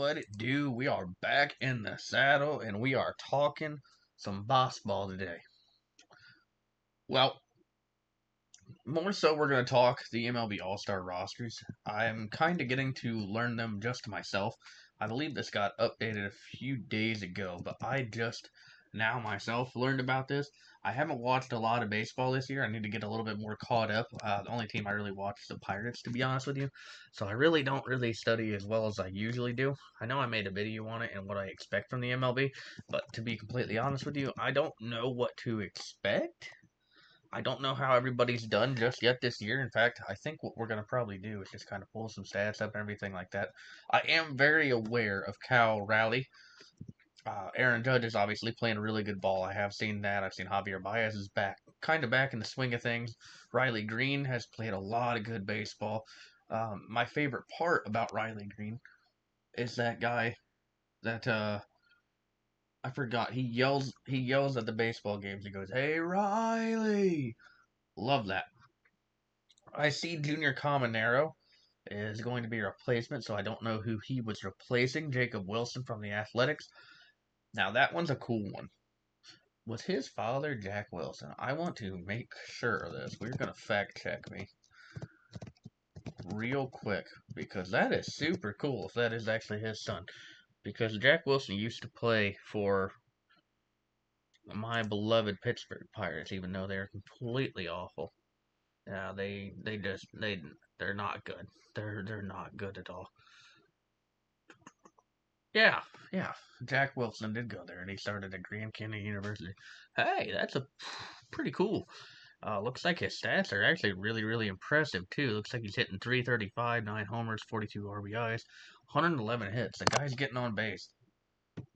What it do? We are back in the saddle and we are talking some basketball today. Well, more so we're going to talk the MLB All Star rosters. I'm kind of getting to learn them just myself. I believe this got updated a few days ago, but I just now myself learned about this. I haven't watched a lot of baseball this year. I need to get a little bit more caught up. The only team I really watch is the Pirates, to be honest with you. So I really don't really study as well as I usually do. I know I made a video on it and what I expect from the MLB, but to be completely honest with you, I don't know what to expect. I don't know how everybody's done just yet this year. In fact, I think what we're going to probably do is just kind of pull some stats up and everything like that. I am very aware of Cal Raleigh. Aaron Judge is obviously playing a really good ball. I have seen that. I've seen Javier Baez is back, kind of back in the swing of things. Riley Green has played a lot of good baseball. My favorite part about Riley Green is that guy that I forgot. He yells at the baseball games. He goes, "Hey Riley!" Love that. I see Junior Caminero is going to be a replacement, so I don't know who he was replacing. Jacob Wilson from the Athletics. Now that one's a cool one. Was his father Jack Wilson? I want to make sure of this. We're gonna fact check me real quick because that is super cool if that is actually his son. Because Jack Wilson used to play for my beloved Pittsburgh Pirates, even though they're completely awful. Yeah, they're not good. They're not good at all. Yeah, yeah. Jack Wilson did go there, and he started at Grand Canyon University. Hey, that's a pretty cool. Looks like his stats are actually really, really impressive too. Looks like he's hitting 335, 9 homers, 42 RBIs, 111 hits. The guy's getting on base.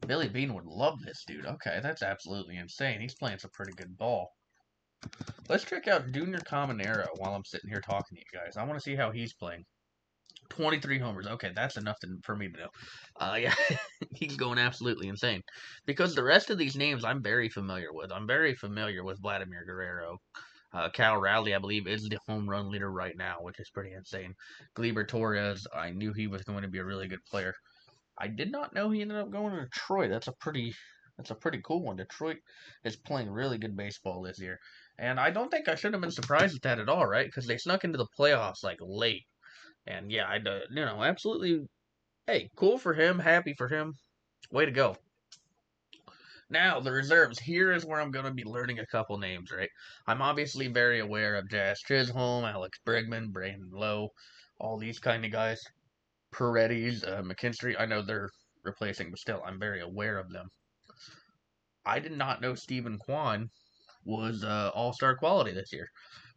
Billy Bean would love this dude. Okay, that's absolutely insane. He's playing some pretty good ball. Let's check out Junior Caminero while I'm sitting here talking to you guys. I want to see how he's playing. 23 homers. Okay, that's enough for me to know. Yeah, he's going absolutely insane. Because the rest of these names I'm very familiar with. I'm very familiar with Vladimir Guerrero. Cal Raleigh, I believe, is the home run leader right now, which is pretty insane. Gleyber Torres, I knew he was going to be a really good player. I did not know he ended up going to Detroit. That's a pretty cool one. Detroit is playing really good baseball this year. And I don't think I should have been surprised at that at all, right? Because they snuck into the playoffs like late. And yeah, absolutely. Hey, cool for him. Happy for him. Way to go. Now, the reserves. Here is where I'm going to be learning a couple names, right? I'm obviously very aware of Jazz Chisholm, Alex Bregman, Brandon Lowe, all these kind of guys. Paredes, McKinstry. I know they're replacing, but still, I'm very aware of them. I did not know Stephen Kwan was all-star quality this year.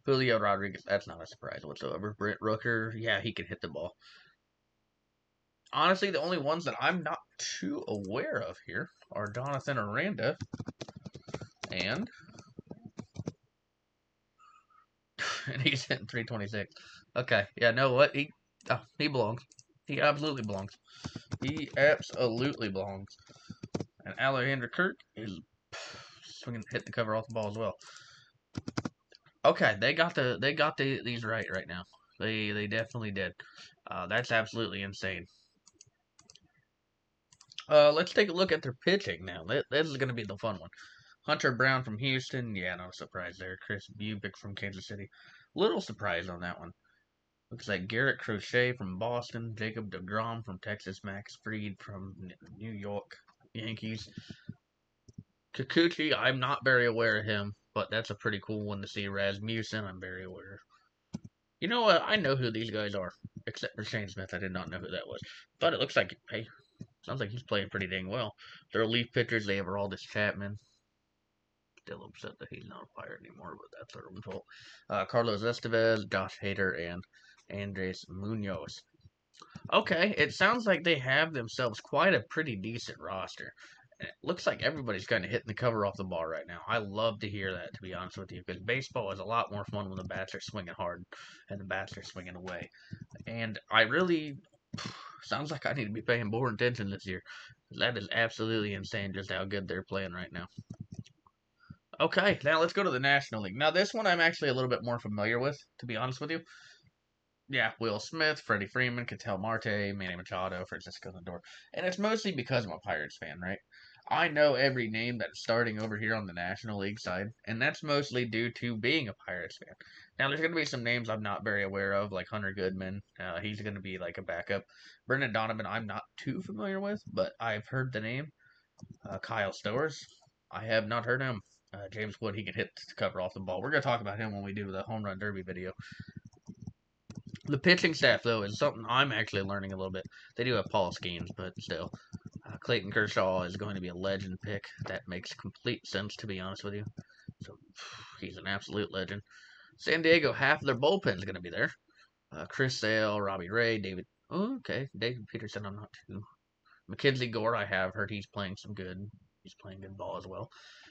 Julio Rodriguez, that's not a surprise whatsoever. Brent Rooker, yeah, he can hit the ball. Honestly, the only ones that I'm not too aware of here are Jonathan Aranda and he's hitting 326. Okay, yeah, know what? He belongs. He absolutely belongs. He absolutely belongs. And Alexander Kirk is swinging, hitting the cover off the ball as well. Okay, they got these right now. They definitely did. That's absolutely insane. Let's take a look at their pitching now. This is going to be the fun one. Hunter Brown from Houston. Yeah, no surprise there. Chris Bubic from Kansas City. Little surprise on that one. Looks like Garrett Crochet from Boston. Jacob deGrom from Texas. Max Fried from New York Yankees. Kikuchi, I'm not very aware of him, but that's a pretty cool one to see. Rasmussen, I'm very aware. You know what? I know who these guys are. Except for Shane Smith, I did not know who that was. But it looks like, hey, sounds like he's playing pretty dang well. Their relief pitchers, they have Aroldis Chapman. Still upset that he's not a Pirate anymore, but that's their own fault. Carlos Estevez, Josh Hader, and Andres Munoz. Okay, it sounds like they have themselves quite a pretty decent roster. And it looks like everybody's kind of hitting the cover off the ball right now. I love to hear that, to be honest with you, because baseball is a lot more fun when the bats are swinging hard and the bats are swinging away. And I really sounds like I need to be paying more attention this year. That is absolutely insane just how good they're playing right now. Okay, now let's go to the National League. Now, this one I'm actually a little bit more familiar with, to be honest with you. Yeah, Will Smith, Freddie Freeman, Ketel Marte, Manny Machado, Francisco Lindor. And it's mostly because I'm a Pirates fan, right? I know every name that's starting over here on the National League side, and that's mostly due to being a Pirates fan. Now, there's going to be some names I'm not very aware of, like Hunter Goodman. He's going to be like a backup. Brendan Donovan, I'm not too familiar with, but I've heard the name. Kyle Stowers, I have not heard him. James Wood, he can hit the cover off the ball. We're going to talk about him when we do the home run derby video. The pitching staff, though, is something I'm actually learning a little bit. They do have Paul Skeens, but still. Clayton Kershaw is going to be a legend pick. That makes complete sense, to be honest with you. So, he's an absolute legend. San Diego, half of their bullpen is going to be there. Chris Sale, Robbie Ray, David. Oh, okay. David Peterson, I'm not too. Mackenzie Gore, I have heard he's playing some good. He's playing good ball as well.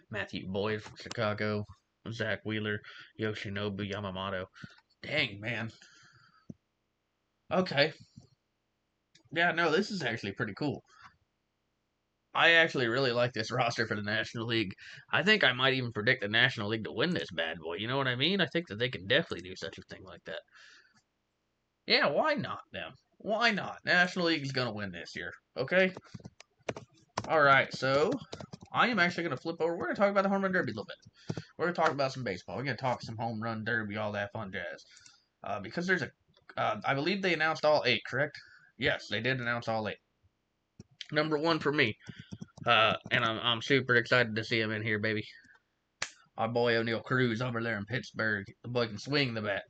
Matthew Boyd from Chicago. Zach Wheeler, Yoshinobu Yamamoto. Dang, man. Okay. Yeah, no, this is actually pretty cool. I actually really like this roster for the National League. I think I might even predict the National League to win this bad boy. You know what I mean? I think that they can definitely do such a thing like that. Yeah, why not them? Why not? National League is going to win this year. Okay? Alright, so I am actually going to flip over. We're going to talk about the home run derby a little bit. We're going to talk about some baseball. We're going to talk some home run derby, all that fun jazz. Because there's I believe they announced all 8, correct? Yes, they did announce all 8. Number 1 for me. And I'm super excited to see him in here, baby. Our boy O'Neal Cruz over there in Pittsburgh. The boy can swing the bat.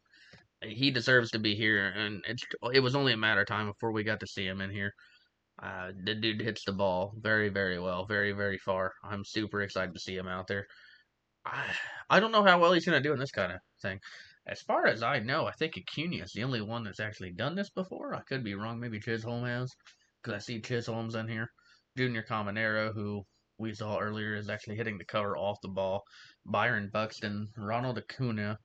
He deserves to be here, and it was only a matter of time before we got to see him in here. The dude hits the ball very, very well, very, very far. I'm super excited to see him out there. I don't know how well he's going to do in this kind of thing. As far as I know, I think Acuna is the only one that's actually done this before. I could be wrong. Maybe Chisholm has, because I see Chisholm's in here. Junior Caminero, who we saw earlier, is actually hitting the cover off the ball. Byron Buxton, Ronald Acuna,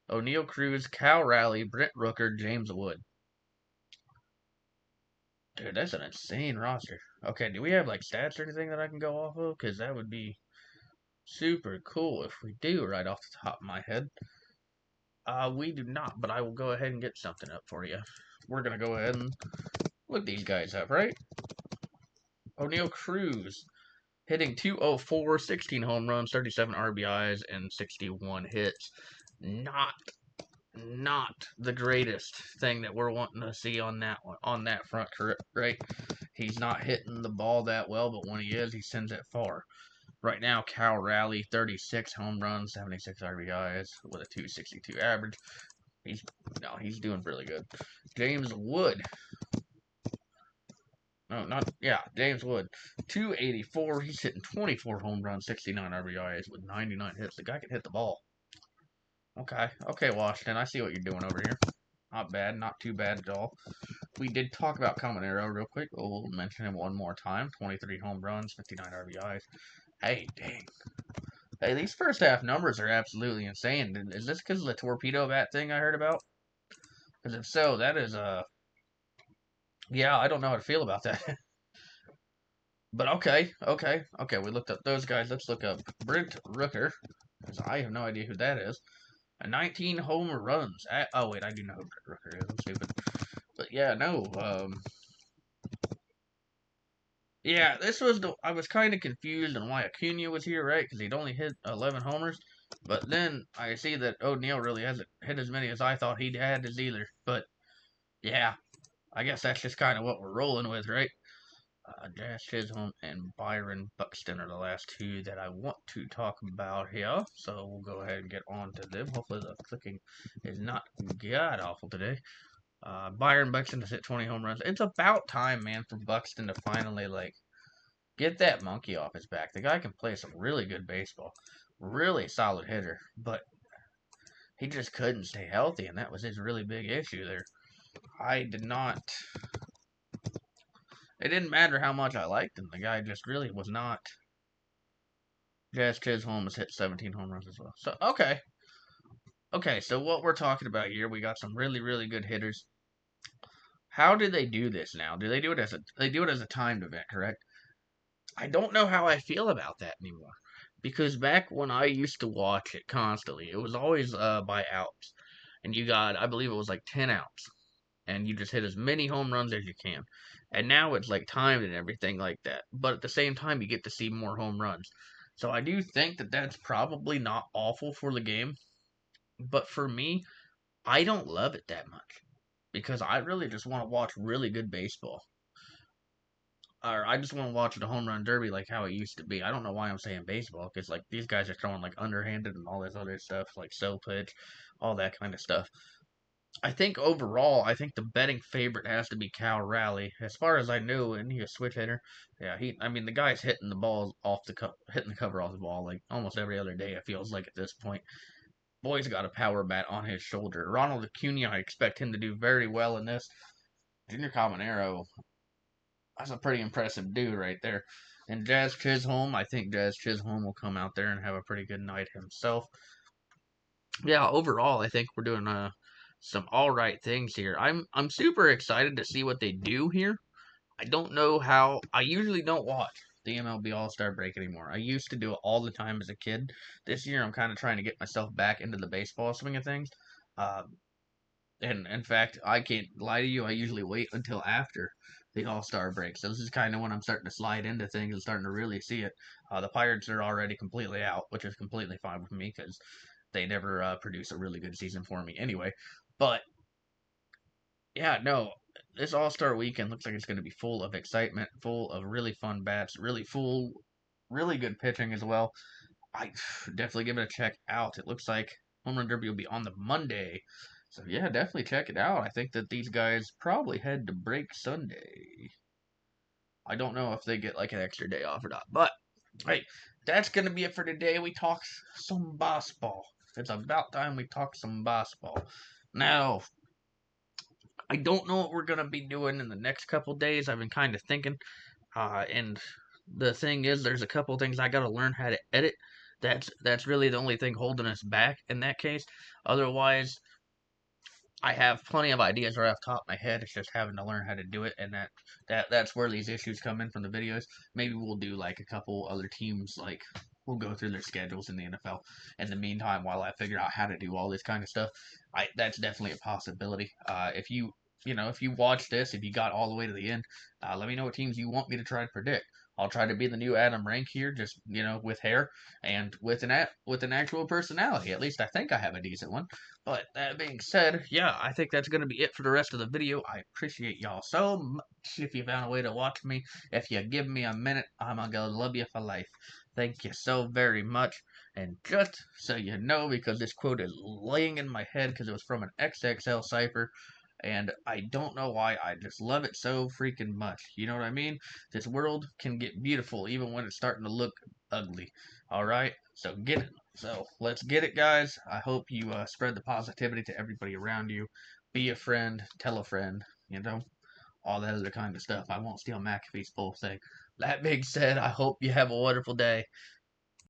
O'Neal Cruz, Cal Raleigh, Brent Rooker, James Wood. Dude, that's an insane roster. Okay, do we have like stats or anything that I can go off of? Because that would be super cool if we do, right off the top of my head. We do not, but I will go ahead and get something up for you. We're going to go ahead and look these guys up, right? O'Neal Cruz hitting 204, 16 home runs, 37 RBIs, and 61 hits. Not the greatest thing that we're wanting to see on that one, on that front, right? He's not hitting the ball that well, but when he is, he sends it far. Right now, Cal Raleigh, 36 home runs, 76 RBIs with a 262 average. He's doing really good. James Wood. No, James Wood. 284. He's hitting 24 home runs, 69 RBIs with 99 hits. The guy can hit the ball. Okay, Washington. I see what you're doing over here. Not bad, not too bad at all. We did talk about Caminero real quick. We'll mention him one more time. 23 home runs, 59 RBIs. Hey, dang. Hey, these first half numbers are absolutely insane. Is this because of the torpedo bat thing I heard about? Because if so, that is, yeah, I don't know how to feel about that. But okay. We looked up those guys. Let's look up Brent Rooker, because I have no idea who that is. 19 home runs. Oh, wait, I do know who Brent Rooker is. I'm stupid. But yeah, no, yeah, I was kind of confused on why Acuna was here, right? Because he'd only hit 11 homers. But then I see that O'Neal really hasn't hit as many as I thought he'd had as either. But yeah, I guess that's just kind of what we're rolling with, right? Jazz Chisholm and Byron Buxton are the last 2 that I want to talk about here. So we'll go ahead and get on to them. Hopefully the clicking is not god awful today. Byron Buxton has hit 20 home runs. It's about time, man, for Buxton to finally, like, get that monkey off his back. The guy can play some really good baseball. Really solid hitter. But he just couldn't stay healthy, and that was his really big issue there. It didn't matter how much I liked him. The guy just really was not. Jazz Chisholm has hit 17 home runs as well. So, okay. Okay, so what we're talking about here, we got some really, really good hitters. How do they do this now? Do they do it as a timed event, correct? I don't know how I feel about that anymore. Because back when I used to watch it constantly, it was always by outs. and you got, I believe it was like 10 outs, and you just hit as many home runs as you can. And now it's like timed and everything like that. But at the same time, you get to see more home runs. So I do think that that's probably not awful for the game. But for me, I don't love it that much because I really just want to watch really good baseball. Or I just want to watch the home run derby like how it used to be. I don't know why I'm saying baseball because like these guys are throwing like underhanded and all this other stuff like slow pitch, all that kind of stuff. I think overall, I think the betting favorite has to be Cal Raleigh. As far as I know, and he's a switch hitter. Yeah, I mean, the guy's hitting the balls off hitting the cover off the ball like almost every other day. It feels like at this point. Boy's got a power bat on his shoulder. Ronald Acuna, I expect him to do very well in this. Junior Caminero, that's a pretty impressive dude right there. And Jazz Chisholm, I think Jazz Chisholm will come out there and have a pretty good night himself. Yeah, overall, I think we're doing some all right things here. I'm super excited to see what they do here. I don't know how. I usually don't watch the MLB All Star break anymore. I used to do it all the time as a kid. This year, I'm kind of trying to get myself back into the baseball swing of things. And in fact, I can't lie to you. I usually wait until after the All Star break. So this is kind of when I'm starting to slide into things and starting to really see it. The Pirates are already completely out, which is completely fine with me because they never produce a really good season for me anyway. But yeah, no, this All Star weekend looks like it's going to be full of excitement, full of really fun bats, really good pitching as well. I definitely give it a check out. It looks like Home Run Derby will be on the Monday. So yeah, definitely check it out. I think that these guys probably head to break Sunday. I don't know if they get like an extra day off or not. But hey, that's gonna be it for today. We talked some baseball. It's about time we talk some baseball. Now, I don't know what we're gonna be doing in the next couple days. I've been kind of thinking, and the thing is, there's a couple things I gotta learn how to edit. That's really the only thing holding us back in that case. Otherwise, I have plenty of ideas right off the top of my head. It's just having to learn how to do it, and that's where these issues come in from the videos. Maybe we'll do like a couple other teams, like we'll go through their schedules in the NFL. In the meantime, while I figure out how to do all this kind of stuff, that's definitely a possibility. If if you watch this, if you got all the way to the end, let me know what teams you want me to try to predict. I'll try to be the new Adam Rank here, just with hair and with an actual personality. At least I think I have a decent one. But that being said, yeah, I think that's going to be it for the rest of the video. I appreciate y'all so much if you found a way to watch me. If you give me a minute, I'm going to love you for life. Thank you so very much. And just so you know, because this quote is laying in my head because it was from an XXL cipher, and I don't know why, I just love it so freaking much. You know what I mean? This world can get beautiful even when it's starting to look ugly. Alright? So get it. So let's get it, guys. I hope you spread the positivity to everybody around you. Be a friend, tell a friend, all that other kind of stuff. I won't steal McAfee's full thing. That being said, I hope you have a wonderful day.